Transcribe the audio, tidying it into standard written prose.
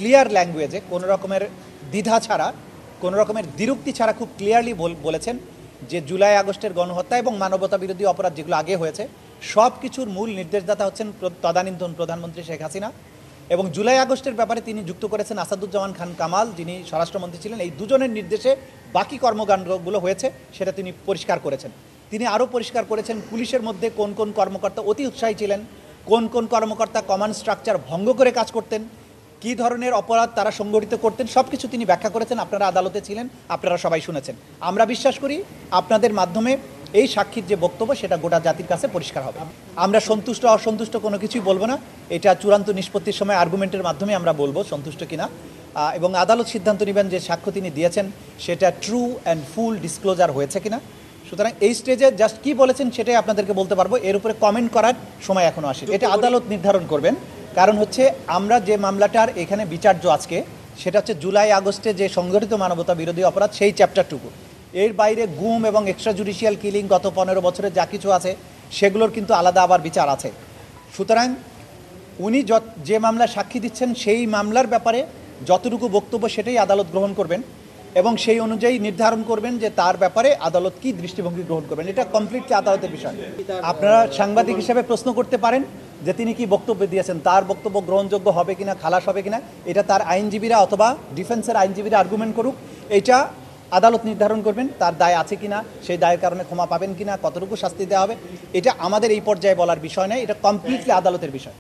Clear ল্যাঙ্গুয়েজে কোনো রকমের দ্বিধা ছাড়া কোনো রকমের দ্বিরুক্তি ছাড়া খুব ক্লিয়ারলি বলেছেন যে জুলাই আগস্টের গণহত্যা এবং মানবতা বিরোধী অপরাধ যেগুলো আগে হয়েছে সব কিছুর মূল নির্দেশদাতা হচ্ছেন তদানীন্তন প্রধানমন্ত্রী শেখ হাসিনা এবং জুলাই আগস্টের ব্যাপারে তিনি যুক্ত করেছেন আসাদুজ্জামান খান কামাল, যিনি স্বরাষ্ট্রমন্ত্রী ছিলেন। এই দুজনের নির্দেশে বাকি কর্মকাণ্ডগুলো হয়েছে সেটা তিনি পরিষ্কার করেছেন। তিনি আরও পরিষ্কার করেছেন পুলিশের মধ্যে কোন কোন কর্মকর্তা অতি উৎসাহী ছিলেন, কোন কোন কর্মকর্তা কমান্ড স্ট্রাকচার ভঙ্গ করে কাজ করতেন, কী ধরনের অপরাধ তারা সংগঠিত করতেন, সব কিছু তিনি ব্যাখ্যা করেছেন। আপনারা আদালতে ছিলেন, আপনারা সবাই শুনেছেন। আমরা বিশ্বাস করি আপনাদের মাধ্যমে এই সাক্ষীর যে বক্তব্য সেটা গোটা জাতির কাছে পরিষ্কার হবে। আমরা সন্তুষ্ট অসন্তুষ্ট কোনো কিছুই বলবো না, এটা চূড়ান্ত নিষ্পত্তির সময় আর্গুমেন্টের মাধ্যমে আমরা বলবো সন্তুষ্ট কিনা, এবং আদালত সিদ্ধান্ত নেবেন যে সাক্ষ্য তিনি দিয়েছেন সেটা ট্রু অ্যান্ড ফুল ডিসক্লোজার হয়েছে কিনা। সুতরাং এই স্টেজে জাস্ট কী বলেছেন সেটাই আপনাদেরকে বলতে পারবো, এর উপরে কমেন্ট করার সময় এখনও আসে। এটা আদালত নির্ধারণ করবেন। কারণ হচ্ছে আমরা যে মামলাটার এখানে বিচার্য আজকে সেটা হচ্ছে জুলাই আগস্টে যে সংগঠিত মানবতা বিরোধী অপরাধ সেই চ্যাপ্টারটুকু। এর বাইরে গুম এবং এক্সট্রা জুডিশিয়াল কিলিং গত 15 বছরে যা কিছু আছে সেগুলোর কিন্তু আলাদা আবার বিচার আছে। সুতরাং উনি যে মামলা সাক্ষী দিচ্ছেন সেই মামলার ব্যাপারে যতটুকু বক্তব্য সেটাই আদালত গ্রহণ করবেন এবং সেই অনুযায়ী নির্ধারণ করবেন যে তার ব্যাপারে আদালত কী দৃষ্টিভঙ্গি গ্রহণ করবেন। এটা কমপ্লিটলি আদালতের বিষয়। আপনারা সাংবাদিক হিসেবে প্রশ্ন করতে পারেন যে তিনি কি বক্তব্য দিয়েছেন, তার বক্তব্য গ্রহণযোগ্য হবে কিনা, খালাস হবে কিনা, এটা তার আইনজীবীরা অথবা ডিফেন্সের আইনজীবীরা আর্গুমেন্ট করুক। এটা আদালত নির্ধারণ করবেন তার দায় আছে কিনা, সেই দায়ের কারণে ক্ষমা পাবেন কিনা, কতটুকু শাস্তি দেওয়া হবে, এটা আমাদের এই পর্যায়ে বলার বিষয় নয়, এটা কমপ্লিটলি আদালতের বিষয়।